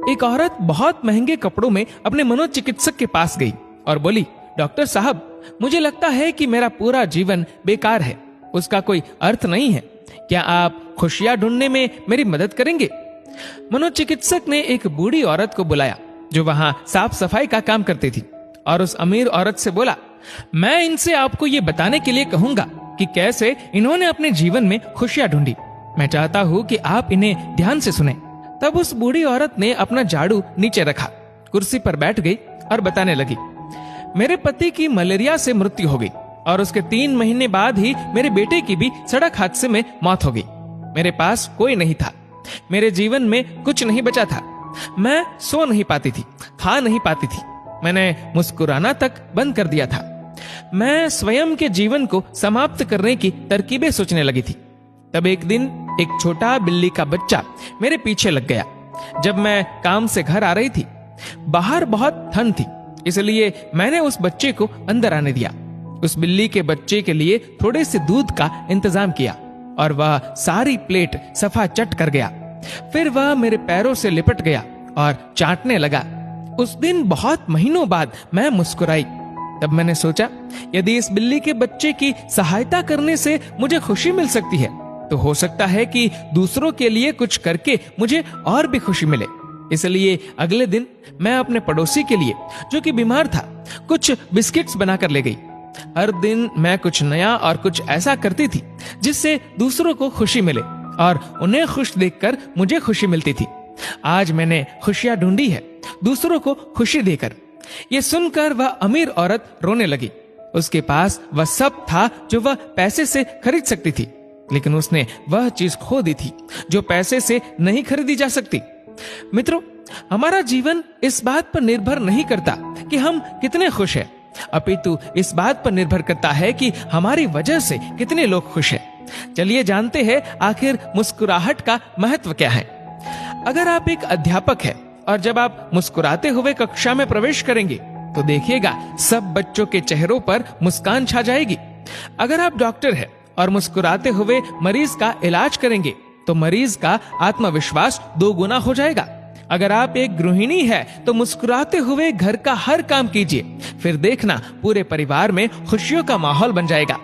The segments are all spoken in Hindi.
एक औरत बहुत महंगे कपड़ों में अपने मनोचिकित्सक के पास गई और बोली, डॉक्टर साहब, मुझे लगता है कि मेरा पूरा जीवन बेकार है, उसका कोई अर्थ नहीं है। क्या आप खुशियां ढूंढने में मेरी मदद करेंगे? मनोचिकित्सक ने एक बूढ़ी औरत को बुलाया जो वहां साफ सफाई का काम करती थी और उस अमीर औरत से बोला, मैं इनसे आपको ये बताने के लिए कहूंगा कि कैसे इन्होंने अपने जीवन में खुशियां ढूंढी। मैं चाहता हूं कि आप इन्हें ध्यान से सुने। तब उस बूढ़ी औरत ने अपना झाड़ू नीचे रखा, कुर्सी पर बैठ गई और बताने लगी, मेरे पति की मलेरिया से मृत्यु हो गई और उसके 3 महीने बाद ही मेरे बेटे की भी सड़क हादसे में मौत हो गई। मेरे पास कोई नहीं था, मेरे जीवन में कुछ नहीं बचा था। मैं सो नहीं पाती थी, खा नहीं पाती थी, मैंने मुस्कुराना तक बंद कर दिया था। मैं स्वयं के जीवन को समाप्त करने की तरकीबें सोचने लगी थी। तब एक दिन एक छोटा बिल्ली का बच्चा मेरे पीछे लग गया। जब मैं काम से घर आ रही थी, बाहर बहुत ठंड थी, इसलिए मैंने उस बच्चे को अंदर आने दिया। उस बिल्ली के बच्चे के लिए थोड़े से दूध का इंतजाम किया और वह सारी प्लेट सफा चट कर गया। फिर वह मेरे पैरों से लिपट गया और चाटने लगा। उस दिन बहुत महीनों बाद मैं मुस्कुराई। तब मैंने सोचा, यदि इस बिल्ली के बच्चे की सहायता करने से मुझे खुशी मिल सकती है, तो हो सकता है कि दूसरों के लिए कुछ करके मुझे और भी खुशी मिले। इसलिए अगले दिन मैं अपने पड़ोसी के लिए, जो कि बीमार था, कुछ बिस्किट्स बनाकर ले गई। हर दिन मैं कुछ नया और कुछ ऐसा करती थी जिससे दूसरों को खुशी मिले और उन्हें खुश देखकर मुझे खुशी मिलती थी। आज मैंने खुशियां ढूंढी है, दूसरों को खुशी देकर। ये सुनकर वह अमीर औरत रोने लगी। उसके पास वह सब था जो वह पैसे से खरीद सकती थी, लेकिन उसने वह चीज खो दी थी जो पैसे से नहीं खरीदी जा सकती। मित्रों, हमारा जीवन इस बात पर निर्भर नहीं करता कि हम कितने खुश हैं, अपितु इस बात पर निर्भर करता है कि हमारी वजह से कितने लोग खुश हैं। चलिए जानते हैं आखिर मुस्कुराहट का महत्व क्या है। अगर आप एक अध्यापक हैं और जब आप मुस्कुराते हुए कक्षा में प्रवेश करेंगे तो देखिएगा सब बच्चों के चेहरों पर मुस्कान छा जाएगी। अगर आप डॉक्टर हैं और मुस्कुराते हुए मरीज का इलाज करेंगे तो मरीज का आत्मविश्वास 2 गुना हो जाएगा। अगर आप एक गृहिणी है तो मुस्कुराते हुए घर का हर काम कीजिए, फिर देखना पूरे परिवार में खुशियों का माहौल बन जाएगा।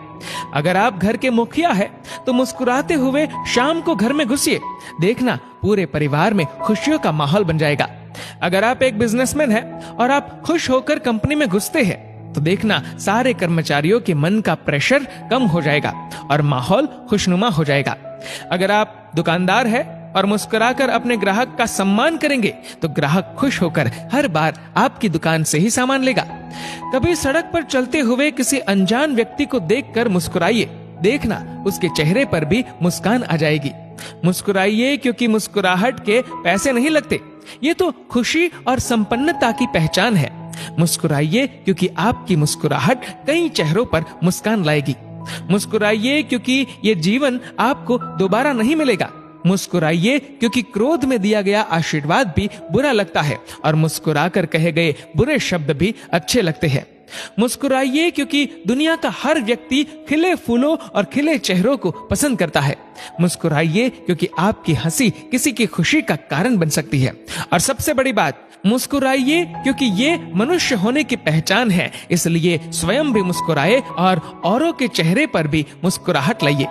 अगर आप घर के मुखिया है तो मुस्कुराते हुए शाम को घर में घुसिए, देखना पूरे परिवार में खुशियों का माहौल बन जाएगा। अगर आप एक बिजनेसमैन है और आप खुश होकर कंपनी में घुसते हैं तो देखना सारे कर्मचारियों के मन का प्रेशर कम हो जाएगा और माहौल खुशनुमा हो जाएगा। अगर आप दुकानदार है और मुस्कुराकर अपने ग्राहक का सम्मान करेंगे तो ग्राहक खुश होकर हर बार आपकी दुकान से ही सामान लेगा। कभी सड़क पर चलते हुए किसी अनजान व्यक्ति को देखकर मुस्कुराइए, देखना उसके चेहरे पर भी मुस्कान आ जाएगी। मुस्कुराइए क्योंकि मुस्कुराहट के पैसे नहीं लगते, ये तो खुशी और संपन्नता की पहचान है। मुस्कुराइए क्योंकि आपकी मुस्कुराहट कई चेहरों पर मुस्कान लाएगी। मुस्कुराइए क्योंकि ये जीवन आपको दोबारा नहीं मिलेगा। मुस्कुराइए क्योंकि क्रोध में दिया गया आशीर्वाद भी बुरा लगता है और मुस्कुराकर कहे गए बुरे शब्द भी अच्छे लगते हैं। मुस्कुराइए क्योंकि दुनिया का हर व्यक्ति खिले फूलों और खिले चेहरों को पसंद करता है। मुस्कुराइए क्योंकि आपकी हंसी किसी की खुशी का कारण बन सकती है। और सबसे बड़ी बात, मुस्कुराइए क्योंकि ये मनुष्य होने की पहचान है, इसलिए स्वयं भी मुस्कुराए और औरों के चेहरे पर भी मुस्कुराहट लाइए।